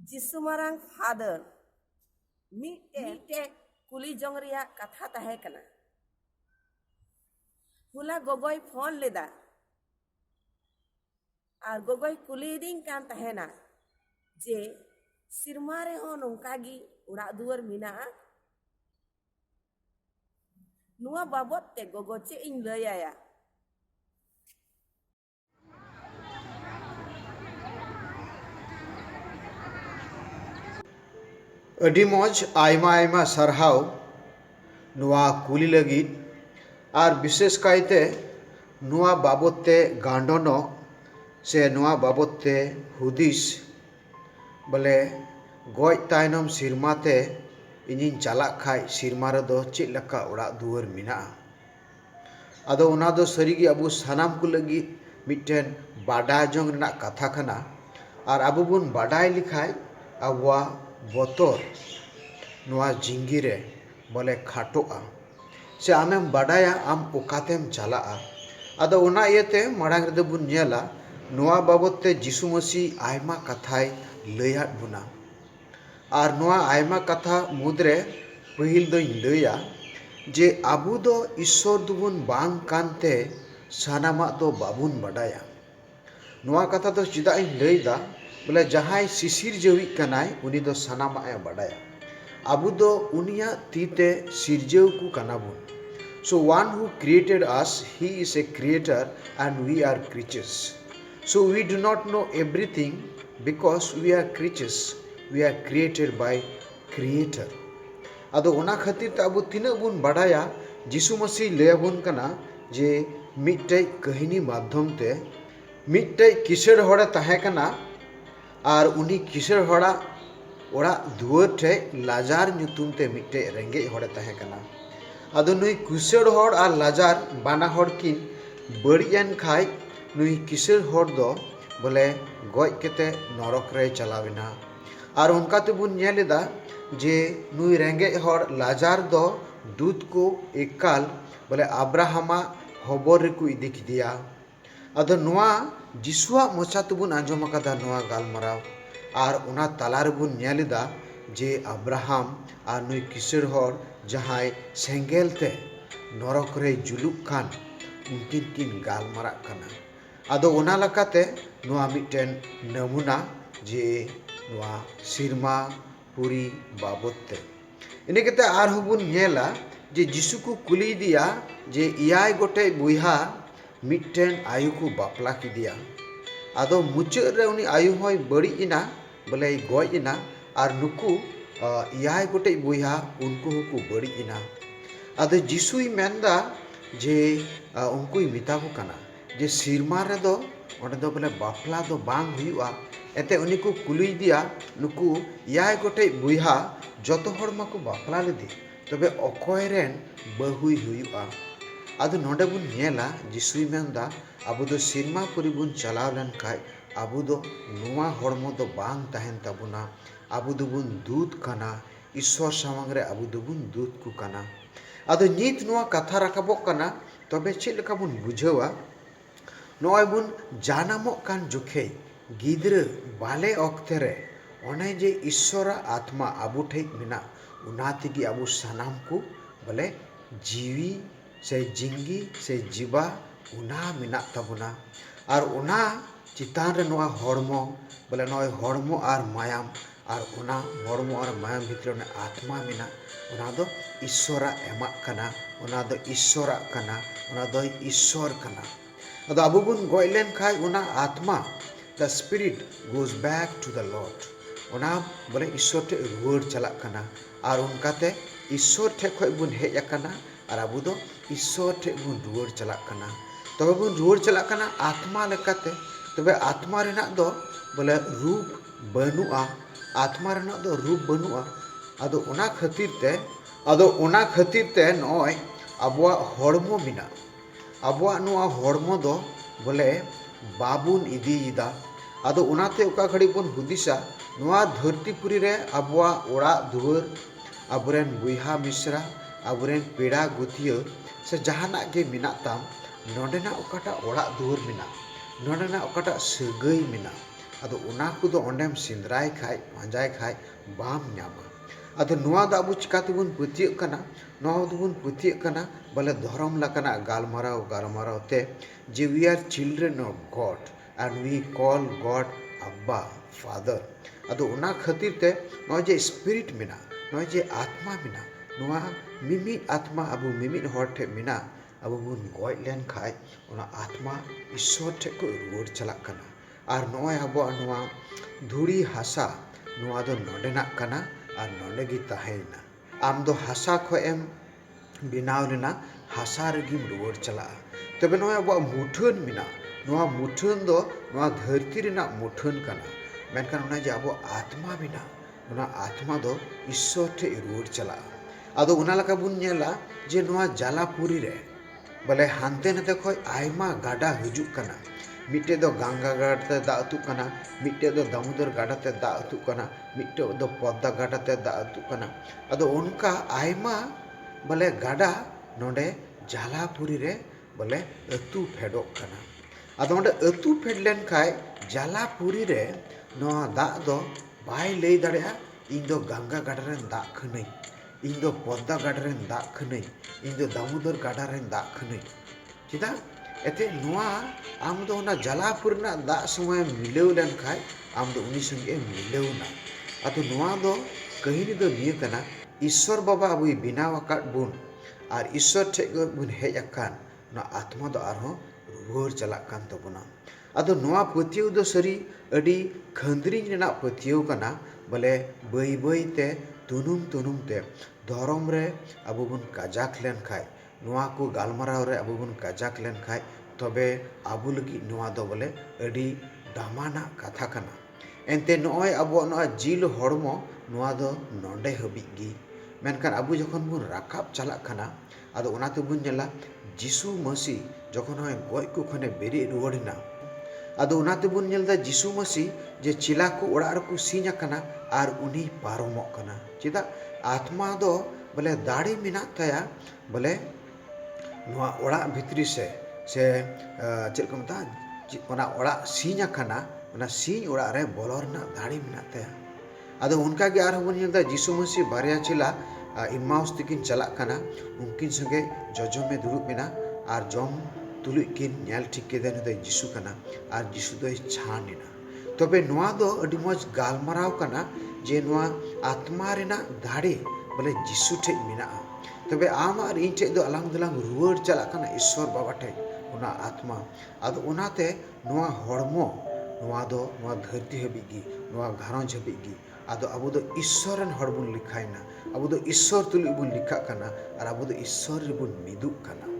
जिसु मारांग फादर मीटे कुली जोंग रिया कथा तहे कना हुला गोगोय फोन लेदा और गोगोय कुली दिन कान तहेना जे सिरमा रे हो नोंकागी उड़ा दुआर मिना नुआ बाबत ते गोगो चे इन लयाया अडी मौज आयमा आयमा सरहाव नुआ कुली लगी और विशेष कायते नुआ बाबते गांडोनो से नुआ बाबते हुदिस बोले गज तायनम सिरमाते इनिन चला खाय सिरमा रे दो चेद लका उड़ा दुआर मिना आदो उना दो सरीगी अबु सानाम को लगी मिटेन बाडाय जोंग रना कथा खाना और अबु बुन बाडाय लिखाय अबुआ बोतोर नुआ जिंगी रे बोले खाटोआ से आमेम बाडाया आम ओकातेम चला आदो उना इयते माड़ांग रे बुन नेला नुआ बाबते जिसु मसीह आयमा कथाय लयाद बुना और नुआ आयमा कथा मुद्रे पहिल दो लया जे आबू दो ईश्वर दुबुन बांग कानते सानामा दो बाबुन बाडाया नुआ कथा दो चिदा इन लयदा बोले जहाय सिसिर जवी कनाय उनी दो सानामा ए बाडाया आबू दो उनिया तीते सिरजेव को कनाबुन so one who created us he is a creator and we are creatures so we do not know everything because we are creatures we are created by creator ado ona khatir ta abu tina bun badaya jisu masi leabun kana je mittai kahini madhyam te mittai kisar hora tahe kana ar uni kisar hora ora duar te lajar nyutum te mittai renge hora tahe kana ado nui kisar hor ar lajar bana hor kin bariyan khai nui kisar hor do bole goj kete norok re chalawina ar onka te bun nyeleda जे नुई रेंगे हर Lazar दो दूध को एकाल बोले अब्राहमा हबर रे को इदी किदिया अदो नुआ जिसुआ मोचा तुबुन आंजम कदा नुआ गालमराव आर उना ताला रे बुन नेलेदा जे अब्राहम आर नुई किशोर हर जहाय सेंगेल ते नरक रे जुलुक खान उनकिन किन गालमरा कना अदो उना लकाते नुआ मिटेन नमुना जे नुआ सिरमा पूरी बाबते इने केते आर हबुन नेला जे जिसु को कुली दिया जे इयाय गोटे बुहा मिटेन आयु को बापला किदिया आदो मुचाद रे उनी आयु होय बड़ी इना बोले गज इना आर नुकु इयाय गोटे बुहा उनको को बड़ी इना आदो जिसुई मेंदा जे उनको मिता को कना जे सिरमा रे दो ओंडे दो बोले बापला दो बांग हुआ एते उनी को कुली दिया नुकु याय गोटे बुहा जतो हर माको बापला लेदी तबे अकय रेन बहुई हुआ आदो नोंडे बुन नेला जिसुई मेंदा आबो दो सिरमा पुरी बुन चलाव लेन खाय आबो दो नुआ हरमो दो बांग ताहेन ताबुना आबो दो बुन दूध कना ईश्वर सामंग रे आबो दो बुन दूध को कना आदो नित नुआ कथा राकाबोक कना तबे चेद लेका बुन बुझावा नय बुन जानामो कान जुखे गिद्र बाले अक्ते रे ओने जे ईश्वर आत्मा आबू ठेक मिना उना तेगी आबू सानाम को बोले जीवी से जिंगी से जीवा उना मिना तबुना और उना चितान रे नोआ हड़मो बोले नय हड़मो और मायाम और उना हड़मो और मायाम भितर ने आत्मा मिना उना दो ईश्वर एमा कना उना दो ईश्वर कना उना दो ईश्वर कना अदो आबू बुन गय लेन खाय उना आत्मा the spirit goes back to the Lord ona bole ईश्वर टे रुआर चला कना और उनकाते ईश्वर टे खय बुन हेज akana और आबू दो ईश्वर टे बुन रुआर चला कना तबे बुन रुआर चला कना आत्मा लेकाते तबे आत्मा रेना दो बोले रूप बनुआ आत्मा रेना दो रूप बनुआ आदो ओना खातिर ते नय आबुआ हड़मो मिना आबुआ नुआ हड़मो दो बोले बाबुन इदीदा आदो उनाते उका घड़ी बन हुदिसा नुआ धरतीपुरी रे आबुआ ओड़ा दुआर आबुरेन बुहा मिश्रा आबुरेन पेड़ा गुतिया से जहाना गे मिना ताम नोडेना उकाटा ओड़ा दुआर मिना नोडेना उकाटा सगई मिना ᱟᱫᱚ ᱚᱱᱟ ᱠᱚᱫᱚ ᱚᱸᱰᱮᱢ ᱥᱮᱸᱫᱽᱨᱟᱭ ᱠᱷᱟᱡ ᱯᱟᱸᱡᱟᱭ ᱠᱷᱟᱡ ᱵᱟᱢ ᱧᱟᱢᱟ᱾ ᱟᱫᱚ ᱱᱚᱣᱟ ᱫᱚ ᱟᱵᱚ ᱪᱤᱠᱟ ᱛᱮᱵᱚᱱ ᱯᱟᱹᱛᱭᱟᱹᱜ ᱠᱟᱱᱟ? ᱱᱚᱣᱟ ᱫᱚᱵᱚᱱ ᱯᱟᱹᱛᱭᱟᱹᱜ ᱠᱟᱱᱟ ᱵᱚᱞᱮ ᱫᱷᱚᱨᱚᱢ ᱞᱮᱠᱟᱱᱟᱜ ᱜᱟᱞᱢᱟᱨᱟᱣ ᱛᱮ ᱡᱮ we are children of God and we call God Abba Father. ᱟᱫᱚ ᱚᱱᱟ ᱠᱷᱟᱹᱛᱤᱨ ᱛᱮ ᱱᱚᱜᱼᱚᱭ ᱡᱮ ᱥᱯᱤᱨᱤᱴ ᱢᱮᱱᱟᱜ, ᱱᱚᱜᱼᱚᱭ ᱡᱮ ᱟᱛᱢᱟ ᱢᱮᱱᱟᱜ, ᱱᱚᱣᱟ ᱢᱤᱢᱤᱫ ᱟᱛᱢᱟ ᱟᱵᱚ ᱢᱤᱢᱤᱫ ᱦᱚᱲ ᱴᱷᱮᱡ ᱢᱮᱱᱟᱜ, ᱟᱵᱚ ᱵᱚᱱ ᱜᱚᱡ ᱞᱮᱱ ᱠᱷᱟᱡ ᱚᱱᱟ ᱟᱛᱢᱟ ᱤᱥᱥᱚᱨ ᱴᱷᱮᱡ ᱠᱚ ᱨᱩᱣᱟᱹᱲ ᱪᱟᱞᱟᱜ ᱠᱟᱱᱟ᱾ ᱟᱨ ᱱᱚᱜᱼᱚᱭ ᱟᱵᱚᱣᱟᱜ ᱱᱚᱣᱟ ᱫᱷᱩᱲᱤ ᱦᱟᱥᱟ ᱱᱚᱣᱟ ᱫᱚ ᱱᱚᱰᱮᱱᱟᱜ ᱠᱟᱱᱟ ᱟᱨ ᱱᱚᱰᱮ ᱜᱮ ᱛᱟᱦᱮᱸᱭᱮᱱᱟ᱾ ᱟᱢ ᱫᱚ ᱦᱟᱥᱟ ᱠᱷᱚᱡ ᱮᱢ ᱵᱮᱱᱟᱣ ᱞᱮᱱᱟ, ᱦᱟᱥᱟ ᱨᱮᱜᱮᱢ ᱨᱩᱣᱟᱹᱲ ᱪᱟᱞᱟᱜᱼᱟ᱾ ᱛᱚᱵᱮ ᱱᱚᱜᱼᱚᱭ ᱟᱵᱚᱣᱟᱜ ᱢᱩᱴᱷᱟᱹᱱ ᱢᱮᱱᱟᱜ, ᱱᱚᱣᱟ ᱢᱩᱴᱷᱟᱹᱱ ᱫᱚ ᱱᱚᱣᱟ ᱫᱷᱟᱹᱨᱛᱤ ᱨᱮᱱᱟᱜ ᱢᱩᱴᱷᱟᱹᱱ ᱠᱟᱱᱟ᱾ ᱢᱮᱱᱠᱷᱟᱱ ᱚᱱᱟ ᱡᱮ ᱟᱵᱚᱣᱟᱜ ᱟᱛᱢᱟ ᱢᱮᱱᱟᱜ, ᱚᱱᱟ ᱟᱛᱢᱟ ᱫᱚ ᱤᱥᱥᱚᱨ ᱴᱷᱮᱡ ᱨᱩᱣᱟᱹᱲ ᱪᱟᱞᱟᱜᱼᱟ᱾ ᱟᱫᱚ ᱚᱱᱟ ᱞᱮᱠᱟ ᱵᱚᱱ ᱧᱮᱞᱟ ᱡᱮ ᱱᱚᱣᱟ ᱡᱟᱞᱟᱯᱩᱨᱤ ᱨᱮ ᱵᱚᱞᱮ ᱦᱟᱱᱛᱮ ᱱᱟᱛᱮ ᱠᱷᱚᱡ ᱟᱭᱢᱟ ᱜᱟᱰᱟ ᱦᱤᱡᱩᱜ ᱠᱟᱱᱟ᱾ ᱢᱤᱫᱴᱮᱡ ᱫᱚ ᱜᱟᱝᱜᱟ ᱜᱟᱰᱟ ᱛᱮ ᱫᱟᱜ ᱟᱹᱛᱩᱜ ᱠᱟᱱᱟ, ᱢᱤᱫᱴᱮᱡ ᱫᱚ ᱫᱟᱢᱳᱫᱚᱨ ᱜᱟᱰᱟ ᱛᱮ ᱫᱟᱜ ᱟᱹᱛᱩᱜ ᱠᱟᱱᱟ, ᱢᱤᱫᱴᱮᱡ ᱫᱚ ᱯᱚᱫᱽᱫᱟ ᱜᱟᱰᱟ ᱛᱮ ᱫᱟᱜ ᱟᱹᱛᱩᱜ ᱠᱟᱱᱟ᱾ ᱟᱫᱚ ᱚᱱᱠᱟ ᱟᱭᱢᱟ ᱵᱚᱞᱮ ᱜᱟᱰᱟ ᱱᱚᱰᱮ ᱡᱟᱞᱟᱯᱩᱨᱤ ᱨᱮ ᱵᱚᱞᱮ ᱟᱹᱛᱩ ᱯᱷᱮᱰᱚᱜ ᱠᱟᱱᱟ᱾ ᱟᱫᱚ ᱚᱸᱰᱮ ᱟᱹᱛᱩ ᱯᱷᱮᱰ ᱞᱮᱱᱠᱷᱟᱡ ᱡᱟᱞᱟᱯᱩᱨᱤ ᱨᱮ ᱱᱚᱣᱟ ᱫᱟᱜ ᱫᱚ ᱵᱟᱭ ᱞᱟᱹᱭ ᱫᱟᱲᱮᱭᱟᱜᱼᱟ ᱤᱧ ᱫᱚ ᱜᱟᱝᱜᱟ ᱜᱟᱰᱟ ᱨᱮᱱ ᱫᱟᱜ ᱠᱟᱹᱱᱟᱹᱧ, ᱤᱧ ᱫᱚ ᱯᱚᱫᱽᱫᱟ ᱜᱟᱰᱟ ᱨᱮᱱ ᱫᱟᱜ ᱠᱟᱹᱱᱟᱹᱧ, ᱤᱧ ᱫᱚ ᱫᱟᱢᱳᱫᱚᱨ ᱜᱟᱰᱟ ᱨᱮᱱ ᱫᱟᱜ ᱠᱟᱹᱱᱟᱹᱧ᱾ ᱪᱮᱫᱟᱜ? ᱮᱱᱛᱮᱫ ᱱᱚᱣᱟ ᱟᱢ ᱫᱚ ᱚᱱᱟ ᱡᱟᱞᱟᱯᱩᱨᱤ ᱨᱮᱱᱟᱜ ᱫᱟᱜ ᱥᱚᱸᱜᱮ ᱢᱤᱞᱟᱹᱣ ᱞᱮᱱᱠᱷᱟᱡ ᱟᱢ ᱫᱚ ᱩᱱᱤ ᱥᱚᱸᱜᱮ ᱢᱤᱞᱟᱹᱣᱱᱟ᱾ ᱟᱫᱚ ᱱᱚᱣᱟ ᱫᱚ ᱠᱟᱹᱦᱱᱤ ᱫᱚ ᱱᱤᱭᱟᱹ ᱠᱟᱱᱟ, ᱤᱥᱥᱚᱨ ᱵᱟᱵᱟ ᱟᱵᱚᱭ ᱵᱮᱱᱟᱣ ᱟᱠᱟᱫ ᱵᱚᱱ ᱟᱨ ᱤᱥᱥᱚᱨ ᱴᱷᱮᱡ ᱵᱚᱱ ᱦᱮᱡ ᱟᱠᱟᱱ, ᱚᱱᱟ ᱟᱛᱢᱟ ᱫᱚ ᱟᱨᱦᱚᱸ ᱨᱩᱣᱟᱹᱲ ᱪᱟᱞᱟᱜ ᱠᱟᱱ ᱛᱟᱵᱚᱱᱟ᱾ ᱟᱫᱚ ᱱᱚᱣᱟ ᱯᱟᱹᱛᱭᱟᱹᱣ ᱫᱚ ᱥᱟᱹᱨᱤ ᱟᱹᱰᱤ ᱠᱷᱟᱸᱫᱽᱨᱤᱧ ᱨᱮᱱᱟᱜ ᱯᱟᱹᱛᱭᱟᱹᱣ ᱠᱟᱱᱟ᱾ ᱵᱚᱞᱮ ᱵᱟᱹᱭ ᱵᱟᱹᱭᱛᱮ ᱛᱩᱱᱩᱢ ᱛᱩᱱᱩᱢ ᱛᱮ ᱫᱷᱚᱨᱚᱢ ᱨᱮ ᱟᱵᱚ ᱵᱚᱱ ᱠᱟᱡᱟᱠ ᱞᱮᱱᱠᱷᱟᱡ, ᱱᱚᱣᱟ ᱠᱚ ᱜᱟᱞᱢᱟᱨᱟᱣ ᱨᱮ ᱟᱵᱚ ᱵᱚᱱ ᱠᱟᱡᱟᱠ ᱞᱮᱱᱠᱷᱟᱡ, ᱛᱚᱵᱮ ᱟᱵᱚ ᱞᱟᱹᱜᱤᱫ ᱱᱚᱣᱟ ᱫᱚ ᱵᱚᱞᱮ ᱟᱹᱰᱤ ᱫᱟᱢᱟᱱᱟᱜ ᱠᱟᱛᱷᱟ ᱠᱟᱱᱟ᱾ ᱮᱱᱛᱮᱫ ᱱᱚᱜᱼᱚᱭ ᱟᱵᱚᱣᱟᱜ ᱱᱚᱣᱟ ᱡᱤᱞ ᱦᱚᱲᱢᱚ ᱱᱚᱣᱟ ᱫᱚ ᱱᱚᱰᱮ ᱦᱟᱹᱵᱤᱡ ᱜᱮ᱾ ᱢᱮᱱᱠᱷᱟᱱ ᱟᱵᱚ ᱡᱚᱠᱷᱚᱱ ᱵᱚᱱ ᱨᱟᱠᱟᱵ ᱪᱟᱞᱟᱜ ᱠᱟᱱᱟ, ᱟᱫᱚ ᱚᱱᱟ ᱛᱮᱵᱚᱱ ᱧᱮᱞᱟ ᱡᱤᱥᱩ ᱢᱟᱹᱥᱤ ᱡᱚᱠᱷᱚᱱ ᱱᱚᱜᱼᱚᱭ ᱜᱚᱡ ᱠᱚ ᱠᱷᱚᱱᱮ ᱵᱮᱨᱮᱫ ᱨᱩᱣᱟᱹᱲᱮᱱᱟ, ᱟᱫᱚ ᱚᱱᱟ ᱛᱮᱵᱚᱱ ᱧᱮᱞ ᱮᱫᱟ ᱡᱤᱥᱩ ᱢᱟᱹᱥᱤ ᱡᱮ ᱪᱮᱞᱟ ᱠᱚ ᱚᱲᱟᱜ ᱨᱮᱠᱚ ᱥᱤᱧ ᱟᱠᱟᱱᱟ ᱟᱨ ᱩᱱᱤ ᱯᱟᱨᱚᱢᱚᱜ ᱠᱟᱱᱟ᱾ ᱪᱮᱫᱟᱜ? ᱟᱛᱢᱟ ᱫᱚ ᱵᱚᱞᱮ ᱫᱟᱲᱮ ᱢᱮᱱᱟᱜ ᱛᱟᱭᱟ ᱵᱚᱞᱮ ᱱᱚᱣᱟ ᱚᱲᱟᱜ ᱵᱷᱤᱛᱨᱤ ᱥᱮ ᱪᱮᱫ ᱠᱚ ᱢᱮᱛᱟᱜᱼᱟ, ᱚᱱᱟ ᱚᱲᱟᱜ ᱥᱤᱧ ᱟᱠᱟᱱᱟ, ᱚᱱᱟ ᱥᱤᱧ ᱚᱲᱟᱜ ᱨᱮ ᱵᱚᱞᱚ ᱨᱮᱱᱟᱜ ᱫᱟᱲᱮ ᱢᱮᱱᱟᱜ ᱛᱟᱭᱟ᱾ ᱟᱫᱚ ᱚᱱᱠᱟᱜᱮ ᱟᱨᱦᱚᱸ ᱵᱚᱱ ᱧᱮᱞ ᱮᱫᱟ ᱡᱤᱥᱩ ᱢᱟᱹᱥᱤ ᱵᱟᱨᱭᱟ ᱪᱮᱞᱟ ᱤᱢᱟᱩᱥ ᱛᱮᱠᱤᱱ ᱪᱟᱞᱟᱜ ᱠᱟᱱᱟ, ᱩᱱᱠᱤᱱ ᱥᱚᱸᱜᱮ ᱡᱚᱡᱚᱢᱮ ᱫᱩᱲᱩᱵ ᱮᱱᱟ ᱟᱨ ᱡᱚᱢ ᱛᱩᱞᱩᱡ ᱠᱤᱱ ᱧᱮᱞ ᱴᱷᱤᱠ ᱠᱮᱫᱟ ᱱᱩᱭ ᱫᱚ ᱡᱤᱥᱩ ᱠᱟᱱᱟ ᱟᱨ ᱡᱤᱥᱩ ᱫᱚᱭ ᱪᱷᱟᱱ ᱮᱱᱟ᱾ ᱛᱚᱵᱮ ᱱᱚᱣᱟ ᱫᱚ ᱟᱹᱰᱤ ᱢᱚᱡᱽ ᱜᱟᱞᱢᱟᱨᱟᱣ ᱠᱟᱱᱟ ᱡᱮ ᱱᱚᱣᱟ ᱟᱛᱢᱟ ᱨᱮᱱᱟᱜ ᱫᱟᱲᱮ ᱵᱚᱞᱮ ᱡᱤᱥᱩ ᱴᱷᱮᱡ ᱢᱮᱱᱟᱜᱼᱟ᱾ ᱛᱚᱵᱮ ᱟᱢ ᱟᱨ ᱤᱧ ᱴᱷᱮᱡ ᱫᱚ ᱟᱞᱟᱝ ᱫᱚᱞᱟᱝ ᱨᱩᱣᱟᱹᱲ ᱪᱟᱞᱟᱜ ᱠᱟᱱᱟ ᱤᱥᱥᱚᱨ ᱵᱟᱵᱟ ᱴᱷᱮᱡ, ᱚᱱᱟ ᱟᱛᱢᱟ᱾ ᱟᱫᱚ ᱚᱱᱟᱛᱮ ᱱᱚᱣᱟ ᱦᱚᱲᱢᱚ ᱱᱚᱣᱟ ᱫᱚ ᱱᱚᱣᱟ ᱫᱷᱟᱹᱨᱛᱤ ᱦᱟᱹᱵᱤᱡ ᱜᱮ, ᱱᱚᱣᱟ ᱜᱷᱟᱨᱚᱸᱡᱽ ᱦᱟᱹᱵᱤᱡ ᱜᱮ᱾ ᱟᱫᱚ ᱟᱵᱚ ᱫᱚ ᱤᱥᱥᱚᱨ ᱨᱮᱱ ᱦᱚᱲ ᱵᱚᱱ ᱞᱮᱠᱷᱟᱭᱮᱱᱟ, ᱟᱵᱚ ᱫᱚ ᱤᱥᱥᱚᱨ ᱛᱩᱞᱩᱡ ᱵᱚᱱ ᱞᱮᱠᱷᱟᱜ ᱠᱟᱱᱟ ᱟᱨ ᱟᱵᱚ ᱫᱚ ᱤᱥᱥᱚᱨ ᱨᱮᱵᱚᱱ ᱢᱤᱫᱚᱜ ᱠᱟᱱᱟ᱾